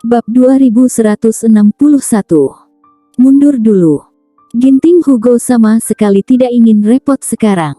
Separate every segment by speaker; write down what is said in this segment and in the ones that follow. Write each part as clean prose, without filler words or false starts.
Speaker 1: Bab 2161. Mundur dulu. Ginting Hugo sama sekali tidak ingin repot sekarang.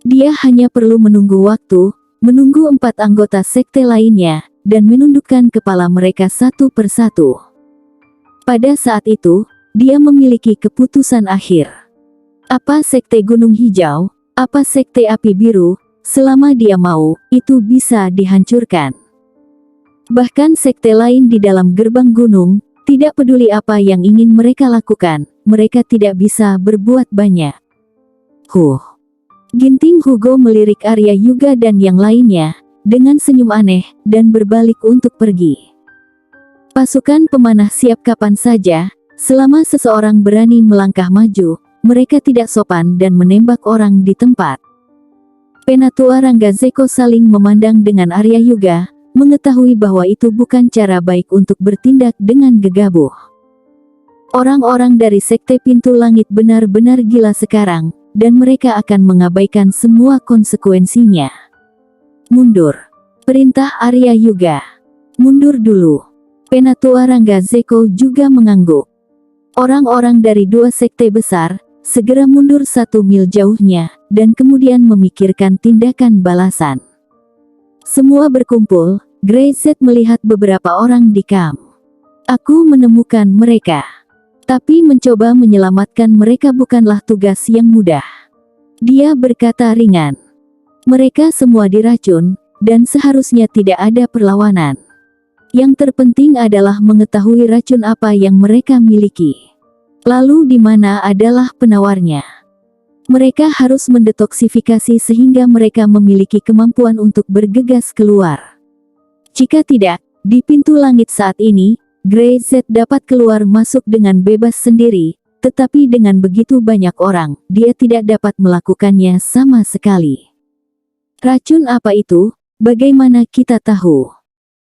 Speaker 1: Dia hanya perlu menunggu waktu, menunggu 4 anggota sekte lainnya, dan menundukkan kepala mereka satu persatu. Pada saat itu, dia memiliki keputusan akhir. Apa sekte Gunung Hijau, apa sekte Api Biru, selama dia mau, itu bisa dihancurkan. Bahkan sekte lain di dalam gerbang gunung, tidak peduli apa yang ingin mereka lakukan, mereka tidak bisa berbuat banyak. Ginting Hugo melirik Arya Yuga dan yang lainnya, dengan senyum aneh, dan berbalik untuk pergi. Pasukan pemanah siap kapan saja, selama seseorang berani melangkah maju, mereka tidak sopan dan menembak orang di tempat. Penatua Rangga Zeko saling memandang dengan Arya Yuga, mengetahui bahwa itu bukan cara baik untuk bertindak dengan gegabah. Orang-orang dari Sekte Pintu Langit benar-benar gila sekarang, dan mereka akan mengabaikan semua konsekuensinya. Mundur. Perintah Arya Yuga. Mundur dulu. Penatua Rangga Zeko juga mengangguk. Orang-orang dari 2 sekte besar, segera mundur 1 mil jauhnya, dan kemudian memikirkan tindakan balasan. Semua berkumpul, Grey Z melihat beberapa orang di kamp. Aku menemukan mereka. Tapi mencoba menyelamatkan mereka bukanlah tugas yang mudah. Dia berkata ringan. Mereka semua diracun, dan seharusnya tidak ada perlawanan. Yang terpenting adalah mengetahui racun apa yang mereka miliki. Lalu di mana adalah penawarnya. Mereka harus mendetoksifikasi sehingga mereka memiliki kemampuan untuk bergegas keluar. Jika tidak, di pintu langit saat ini, Grey Z dapat keluar masuk dengan bebas sendiri, tetapi dengan begitu banyak orang, dia tidak dapat melakukannya sama sekali. Racun apa itu? Bagaimana kita tahu?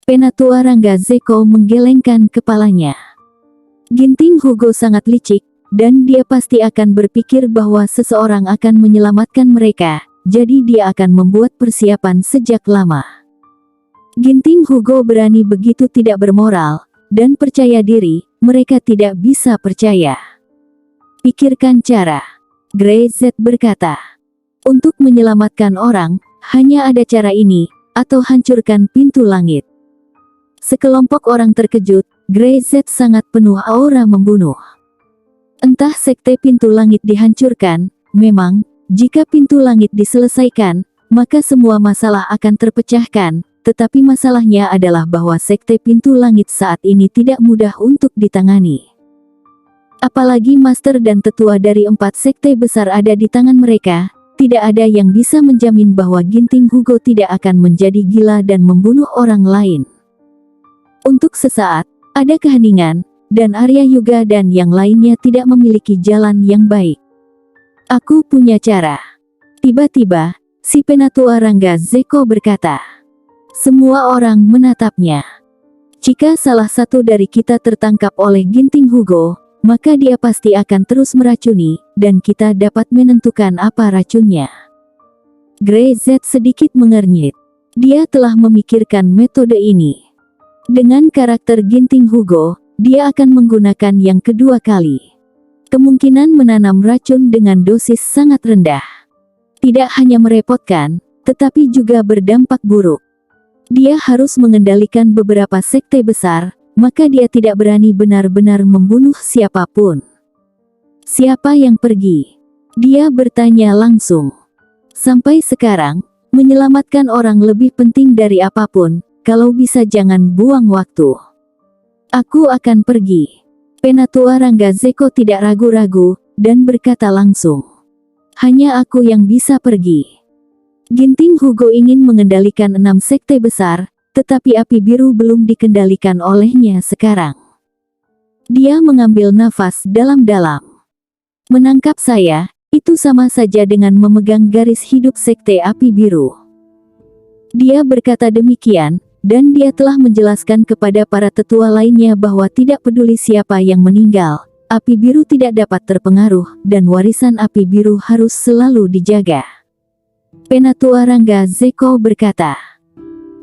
Speaker 1: Penatua Rangga Zeko menggelengkan kepalanya. Ginting Hugo sangat licik, dan dia pasti akan berpikir bahwa seseorang akan menyelamatkan mereka, jadi dia akan membuat persiapan sejak lama. Ginting Hugo berani begitu tidak bermoral, dan percaya diri, mereka tidak bisa percaya. Pikirkan cara. Grey Z berkata. Untuk menyelamatkan orang, hanya ada cara ini, atau hancurkan pintu langit. Sekelompok orang terkejut, Grey Z sangat penuh aura membunuh. Entah sekte pintu langit dihancurkan, memang, jika pintu langit diselesaikan, maka semua masalah akan terpecahkan, tetapi masalahnya adalah bahwa sekte pintu langit saat ini tidak mudah untuk ditangani. Apalagi master dan tetua dari 4 sekte besar ada di tangan mereka, tidak ada yang bisa menjamin bahwa Ginting Hugo tidak akan menjadi gila dan membunuh orang lain. Untuk sesaat, ada keheningan, dan Arya Yuga dan yang lainnya tidak memiliki jalan yang baik. Aku punya cara. Tiba-tiba, si Penatua Rangga Zeko berkata. Semua orang menatapnya. Jika salah satu dari kita tertangkap oleh Ginting Hugo, maka dia pasti akan terus meracuni, dan kita dapat menentukan apa racunnya. Grey Z sedikit mengernyit. Dia telah memikirkan metode ini. Dengan karakter Ginting Hugo, dia akan menggunakan yang kedua kali. Kemungkinan menanam racun dengan dosis sangat rendah. Tidak hanya merepotkan, tetapi juga berdampak buruk. Dia harus mengendalikan beberapa sekte besar, maka dia tidak berani benar-benar membunuh siapapun. Siapa yang pergi? Dia bertanya langsung. Sampai sekarang, menyelamatkan orang lebih penting dari apapun, kalau bisa jangan buang waktu. Aku akan pergi. Penatua Rangga Zeko tidak ragu-ragu, dan berkata langsung. Hanya aku yang bisa pergi. Ginting Hugo ingin mengendalikan 6 sekte besar, tetapi Api Biru belum dikendalikan olehnya sekarang. Dia mengambil nafas dalam-dalam. Menangkap saya, itu sama saja dengan memegang garis hidup sekte Api Biru. Dia berkata demikian, dan dia telah menjelaskan kepada para tetua lainnya bahwa tidak peduli siapa yang meninggal, Api Biru tidak dapat terpengaruh, dan warisan Api Biru harus selalu dijaga. Penatua Rangga Zeko berkata,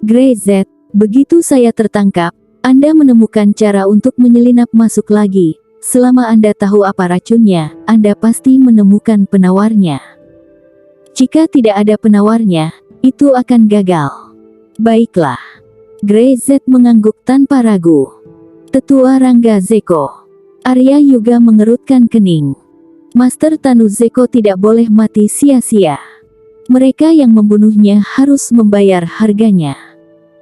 Speaker 1: Grey Z, begitu saya tertangkap, Anda menemukan cara untuk menyelinap masuk lagi. Selama Anda tahu apa racunnya, Anda pasti menemukan penawarnya. Jika tidak ada penawarnya, itu akan gagal. Baiklah. Grey-Z mengangguk tanpa ragu. Tetua Rangga Zeko. Arya Yuga mengerutkan kening. Master Tanu Zeko tidak boleh mati sia-sia. Mereka yang membunuhnya harus membayar harganya.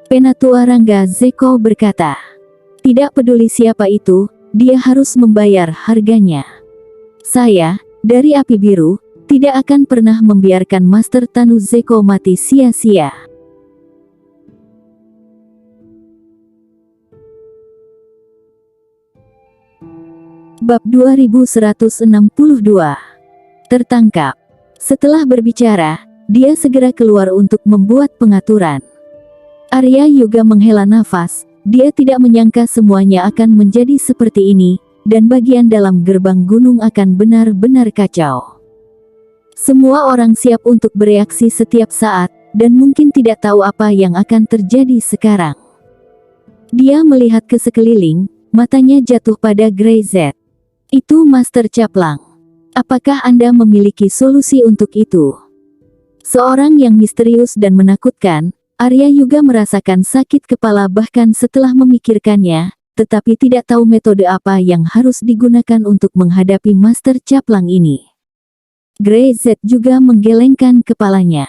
Speaker 1: Penatua Rangga Zeko berkata, tidak peduli siapa itu, dia harus membayar harganya. Saya, dari Api Biru, tidak akan pernah membiarkan Master Tanu Zeko mati sia-sia. Bab 2162. Tertangkap. Setelah berbicara, dia segera keluar untuk membuat pengaturan. Arya Yuga menghela nafas, dia tidak menyangka semuanya akan menjadi seperti ini, dan bagian dalam gerbang gunung akan benar-benar kacau. Semua orang siap untuk bereaksi setiap saat, dan mungkin tidak tahu apa yang akan terjadi sekarang. Dia melihat ke sekeliling, matanya jatuh pada Grey-Z. Itu Master Caplang. Apakah Anda memiliki solusi untuk itu? Seorang yang misterius dan menakutkan, Arya Yuga merasakan sakit kepala bahkan setelah memikirkannya, tetapi tidak tahu metode apa yang harus digunakan untuk menghadapi Master Caplang ini. Grey-Z juga menggelengkan kepalanya.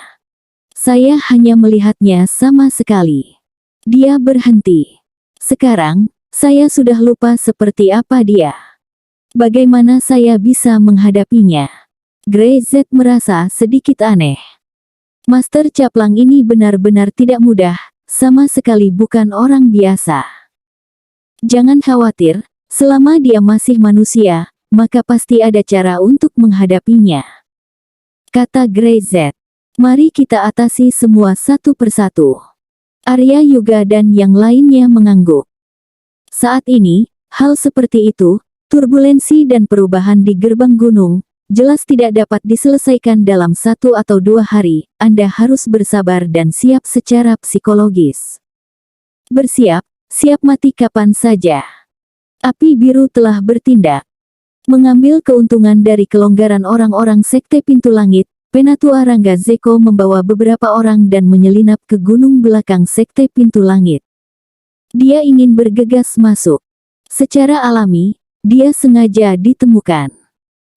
Speaker 1: Saya hanya melihatnya sama sekali. Dia berhenti. Sekarang, saya sudah lupa seperti apa dia. Bagaimana saya bisa menghadapinya? Grey-Z merasa sedikit aneh. Master Caplang ini benar-benar tidak mudah, sama sekali bukan orang biasa. Jangan khawatir, selama dia masih manusia, maka pasti ada cara untuk menghadapinya. Kata Grey-Z. Mari kita atasi semua satu persatu. Arya Yuga dan yang lainnya mengangguk. Saat ini, hal seperti itu, turbulensi dan perubahan di gerbang gunung, jelas tidak dapat diselesaikan dalam 1 atau 2 hari. Anda harus bersabar dan siap secara psikologis. Bersiap, siap mati kapan saja. Api Biru telah bertindak. Mengambil keuntungan dari kelonggaran orang-orang Sekte Pintu Langit, Penatua Rangga Zeko membawa beberapa orang dan menyelinap ke gunung belakang Sekte Pintu Langit. Dia ingin bergegas masuk. Secara alami, dia sengaja ditemukan.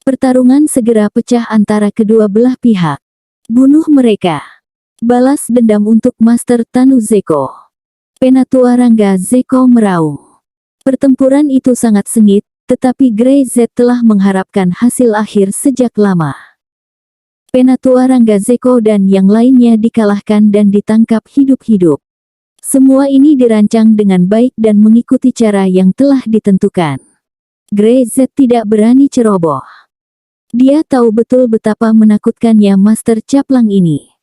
Speaker 1: Pertarungan segera pecah antara kedua belah pihak. Bunuh mereka. Balas dendam untuk Master Tanu Zeko. Penatua Rangga Zeko meraung. Pertempuran itu sangat sengit, tetapi Grey-Z telah mengharapkan hasil akhir sejak lama. Penatua Rangga Zeko dan yang lainnya dikalahkan dan ditangkap hidup-hidup. Semua ini dirancang dengan baik dan mengikuti cara yang telah ditentukan. Grey-Z tidak berani ceroboh. Dia tahu betul betapa menakutkannya Master Caplang ini.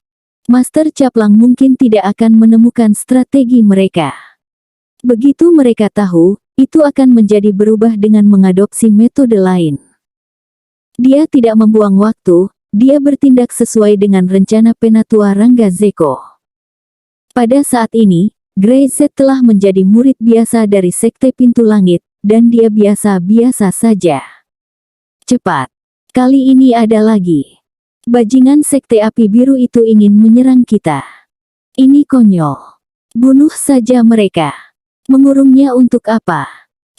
Speaker 1: Master Caplang mungkin tidak akan menemukan strategi mereka. Begitu mereka tahu, itu akan menjadi berubah dengan mengadopsi metode lain. Dia tidak membuang waktu, dia bertindak sesuai dengan rencana Penatua Rangga Zeko. Pada saat ini, Grey-Z telah menjadi murid biasa dari Sekte Pintu Langit, dan dia biasa-biasa saja. Cepat. Kali ini ada lagi. Bajingan Sekte Api Biru itu ingin menyerang kita. Ini konyol. Bunuh saja mereka. Mengurungnya untuk apa?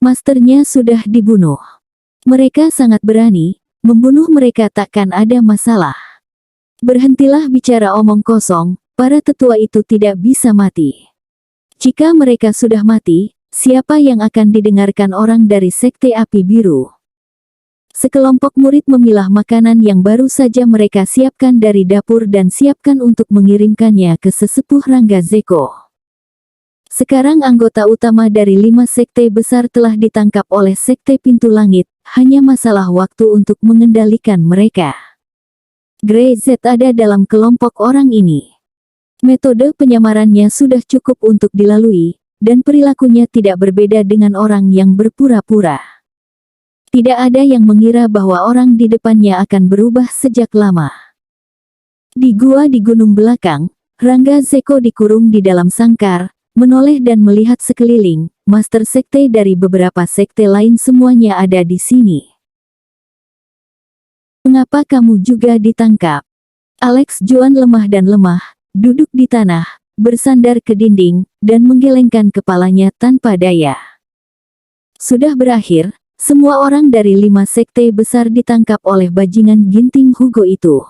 Speaker 1: Masternya sudah dibunuh. Mereka sangat berani, membunuh mereka takkan ada masalah. Berhentilah bicara omong kosong, para tetua itu tidak bisa mati. Jika mereka sudah mati, siapa yang akan didengarkan orang dari Sekte Api Biru? Sekelompok murid memilah makanan yang baru saja mereka siapkan dari dapur dan siapkan untuk mengirimkannya ke sesepuh Rangga Zeko. Sekarang anggota utama dari 5 sekte besar telah ditangkap oleh Sekte Pintu Langit, hanya masalah waktu untuk mengendalikan mereka. Grey-Z ada dalam kelompok orang ini. Metode penyamarannya sudah cukup untuk dilalui, dan perilakunya tidak berbeda dengan orang yang berpura-pura. Tidak ada yang mengira bahwa orang di depannya akan berubah sejak lama. Di gua di gunung belakang, Rangga Zeko dikurung di dalam sangkar, menoleh dan melihat sekeliling, Master Sekte dari beberapa sekte lain semuanya ada di sini. Mengapa kamu juga ditangkap? Alex Joan lemah dan lemah, duduk di tanah, bersandar ke dinding, dan menggelengkan kepalanya tanpa daya. Sudah berakhir, semua orang dari 5 sekte besar ditangkap oleh bajingan Ginting Hugo itu.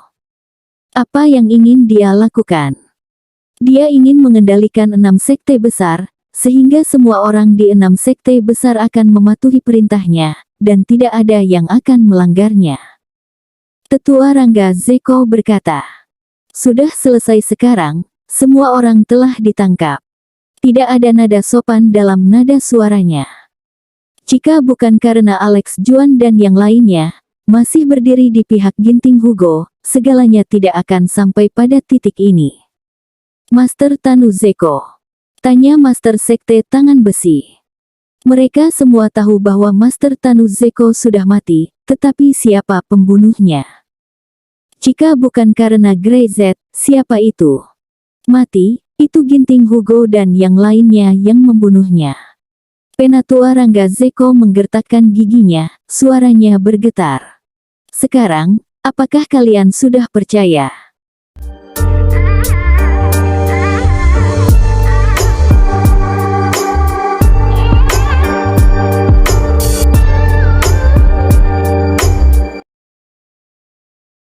Speaker 1: Apa yang ingin dia lakukan? Dia ingin mengendalikan 6 sekte besar, sehingga semua orang di 6 sekte besar akan mematuhi perintahnya, dan tidak ada yang akan melanggarnya. Tetua Rangga Zeko berkata, "Sudah selesai sekarang, semua orang telah ditangkap." Tidak ada nada sopan dalam nada suaranya. Jika bukan karena Alex Joan dan yang lainnya masih berdiri di pihak Ginting Hugo, segalanya tidak akan sampai pada titik ini. Master Tanu Zeko, tanya Master Sekte Tangan Besi. Mereka semua tahu bahwa Master Tanu Zeko sudah mati, tetapi siapa pembunuhnya? Jika bukan karena Grey Z, siapa itu? Mati, itu Ginting Hugo dan yang lainnya yang membunuhnya. Penatua Rangga Zeko menggertakkan giginya, suaranya bergetar. Sekarang, apakah kalian sudah percaya?